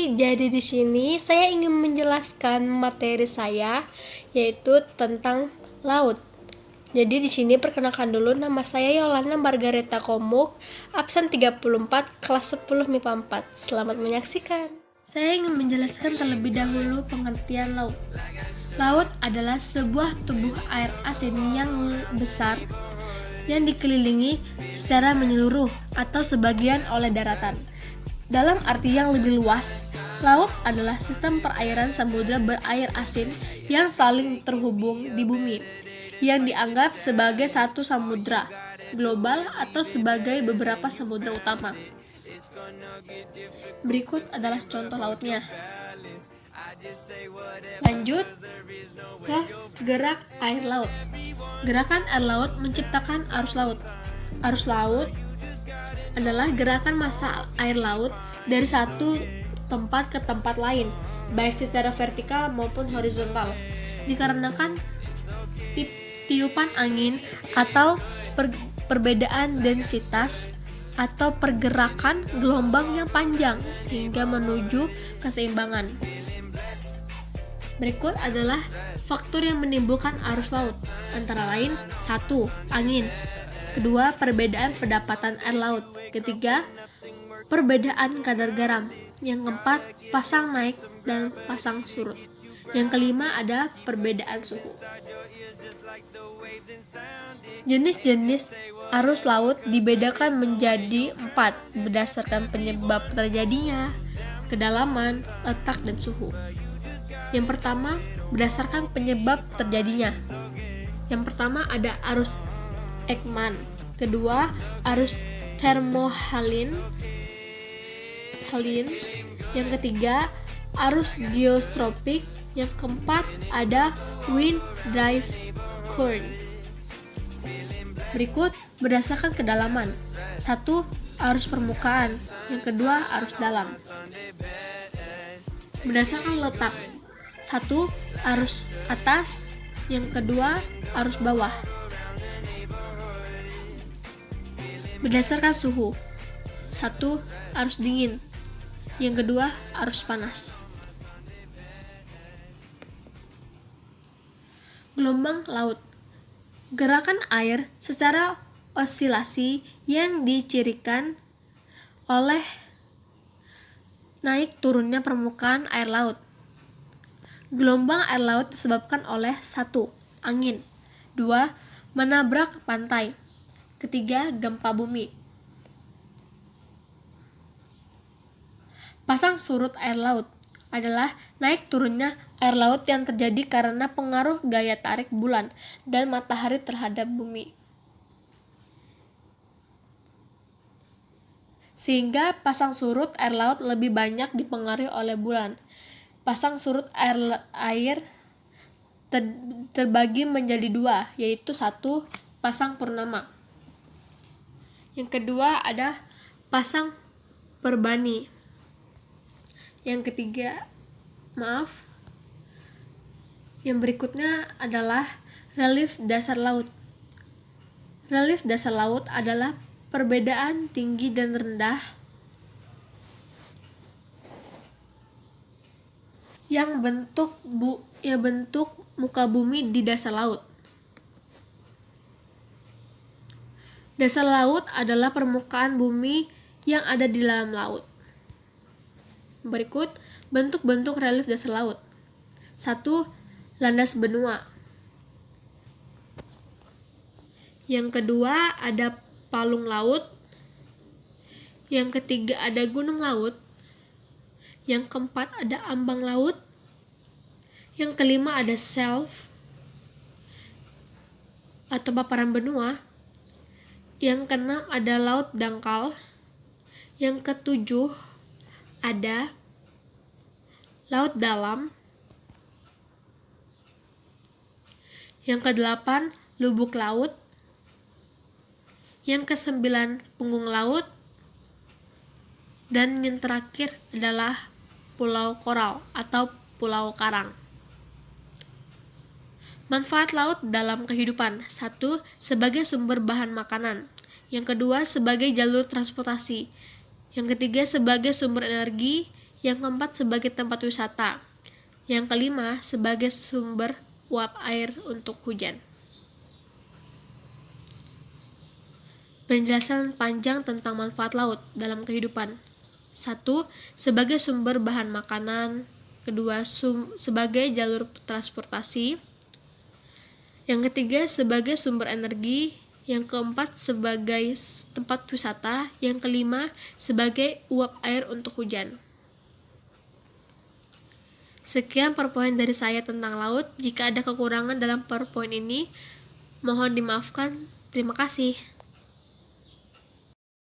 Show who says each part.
Speaker 1: Jadi di sini saya ingin menjelaskan materi saya, yaitu tentang laut. Jadi di sini perkenalkan dulu, nama saya Yolanda Margareta Komuk, absen 34, kelas 10 MIPA 4. Selamat menyaksikan. Saya ingin menjelaskan terlebih dahulu pengertian laut. Laut adalah sebuah tubuh air asin yang besar yang dikelilingi secara menyeluruh atau sebagian oleh daratan. Dalam arti yang lebih luas, laut adalah sistem perairan samudra berair asin yang saling terhubung di bumi, yang dianggap sebagai satu samudra global atau sebagai beberapa samudra utama. Berikut adalah contoh lautnya. Lanjut ke gerak air laut. Gerakan air laut menciptakan arus laut. Arus laut adalah gerakan massa air laut dari satu tempat ke tempat lain, baik secara vertikal maupun horizontal, dikarenakan tiupan angin atau perbedaan densitas atau pergerakan gelombang yang panjang sehingga menuju keseimbangan. Berikut adalah faktor yang menimbulkan arus laut, antara lain 1. Angin. 2. Perbedaan pendapatan air laut. 3. Perbedaan kadar garam. Yang 4. Pasang naik dan pasang surut. Yang 5. Ada perbedaan suhu. Jenis-jenis arus laut dibedakan menjadi 4 berdasarkan penyebab terjadinya, kedalaman, letak, dan suhu. Yang pertama, berdasarkan penyebab terjadinya. Yang pertama ada arus Ekman, kedua arus termohaline, yang ketiga arus geostropik, yang keempat ada wind drive current. Berikut berdasarkan kedalaman. 1. Arus permukaan, yang kedua arus dalam. Berdasarkan letak. 1. Arus atas, yang kedua arus bawah. Berdasarkan suhu. 1. Arus dingin, yang kedua arus panas. Gelombang laut. Gerakan air secara osilasi yang dicirikan oleh naik turunnya permukaan air laut. Gelombang air laut disebabkan oleh 1. Angin, 2. Menabrak pantai, 3. Gempa bumi. Pasang surut air laut adalah naik turunnya air laut yang terjadi karena pengaruh gaya tarik bulan dan matahari terhadap bumi, sehingga pasang surut air laut lebih banyak dipengaruhi oleh bulan. Pasang surut air terbagi menjadi 2, yaitu 1. Pasang purnama. Yang kedua ada pasang perbani. Yang berikutnya adalah relief dasar laut. Relief dasar laut adalah perbedaan tinggi dan rendah yang bentuk muka bumi di dasar laut. Dasar laut adalah permukaan bumi yang ada di dalam laut. Berikut bentuk-bentuk relief dasar laut. 1. Landas benua. Yang kedua ada palung laut. Yang ketiga ada gunung laut. Yang keempat ada ambang laut. Yang kelima ada shelf atau paparan benua. Yang keenam ada laut dangkal. Yang ketujuh ada laut dalam. Yang kedelapan lubuk laut. Yang kesembilan punggung laut. Dan yang terakhir adalah pulau koral atau pulau karang. Manfaat laut dalam kehidupan. 1. Sebagai sumber bahan makanan. Yang kedua sebagai jalur transportasi. Yang ketiga sebagai sumber energi. Yang keempat, sebagai tempat wisata. Yang kelima, sebagai sumber uap air untuk hujan. Penjelasan panjang tentang manfaat laut dalam kehidupan. 1. Sebagai sumber bahan makanan. 2. Sebagai jalur transportasi. Yang ketiga, sebagai sumber energi. Yang keempat, sebagai tempat wisata. Yang kelima, sebagai uap air untuk hujan. Sekian PowerPoint dari saya tentang laut. Jika ada kekurangan dalam PowerPoint ini, mohon dimaafkan. Terima kasih.